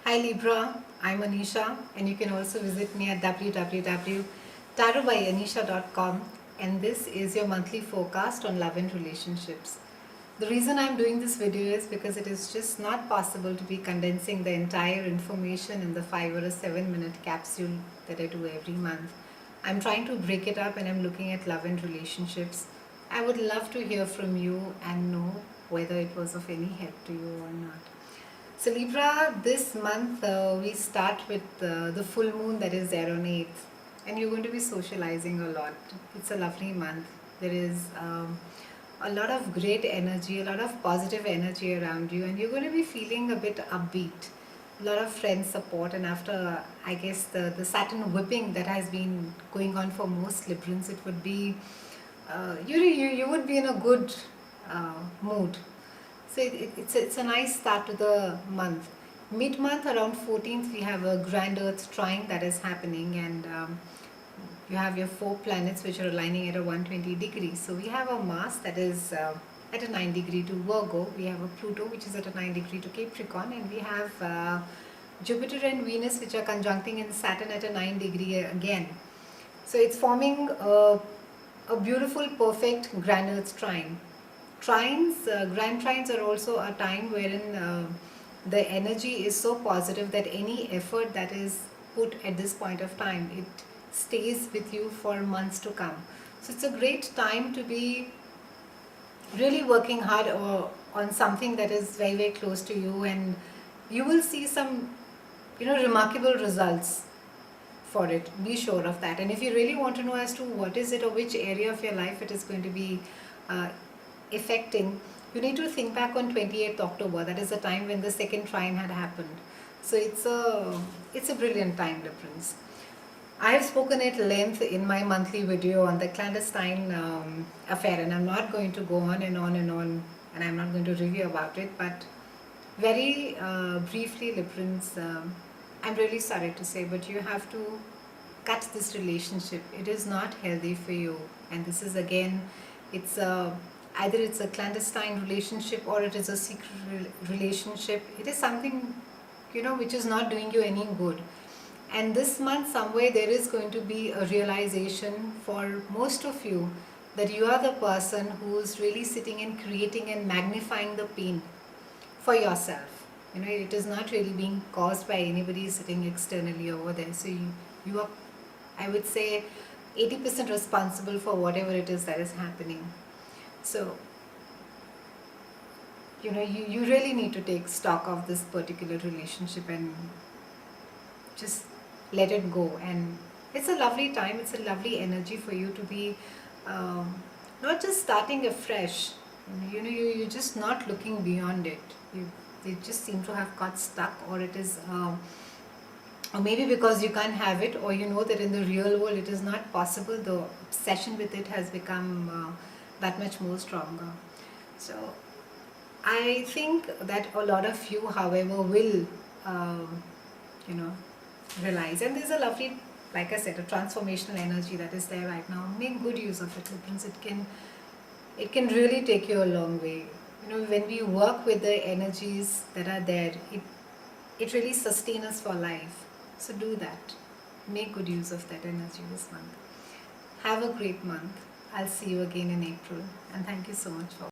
Hi Libra, I'm Anisha, and you can also visit me at www.tarotbyanisha.com, and this is your monthly forecast on love and relationships. The reason I'm doing this video is because it is just not possible to be condensing the entire information in the 5 or a 7-minute capsule that I do every month. I'm trying to break it up and I'm looking at love and relationships. I would love to hear from you and know whether it was of any help to you or not. So Libra, this month we start with the full moon that is there on 8th, and you're going to be socializing a lot. It's a lovely month. There is a lot of great energy, a lot of positive energy around you, and you're going to be feeling a bit upbeat. A lot of friend support, and after I guess the Saturn whipping that has been going on for most Librans, it would be you would be in a good mood. So it's a nice start to the month. Mid-month around 14th we have a grand earth trine that is happening, and you have your 4 planets which are aligning at a 120 degrees. So we have a Mars that is at a 9 degree to Virgo, we have a Pluto which is at a 9 degree to Capricorn, and we have Jupiter and Venus which are conjuncting in Saturn at a 9 degree again. So it's forming a beautiful perfect grand earth trine. Grand trines are also a time wherein the energy is so positive that any effort that is put at this point of time, it stays with you for months to come. So it's a great time to be really working hard on something that is very, very close to you, and you will see some, remarkable results for it. Be sure of that. And if you really want to know as to what is it or which area of your life it is going to be uh, affecting, you need to think back on 28th October. That is the time when the second trine had happened. So it's a brilliant time difference. I have spoken at length in my monthly video on the clandestine affair, and I'm not going to go on and on and on, and I'm not going to review about it. But very briefly, Librans, I'm really sorry to say, but you have to cut this relationship. It is not healthy for you, and this is again, it's a either it's a clandestine relationship or it is a secret relationship. It is something which is not doing you any good. And this month, somewhere, there is going to be a realization for most of you that you are the person who's really sitting and creating and magnifying the pain for yourself. It is not really being caused by anybody sitting externally over there. So you are, I would say, 80% responsible for whatever it is that is happening. So you really need to take stock of this particular relationship and just let it go. And it's a lovely time, it's a lovely energy for you to be not just starting afresh. You're just not looking beyond it. They just seem to have got stuck, or it is or maybe because you can't have it, or that in the real world it is not possible. The obsession with it has become that much more stronger. So I think that a lot of you, however, will you know realize, and there's a lovely, like I said, a transformational energy that is there right now. Make good use of it, Librans. It can really take you a long way. When we work with the energies that are there, it really sustains us for life. So do that. Make good use of that energy this month. Have a great month. I'll see you again in April, and thank you so much for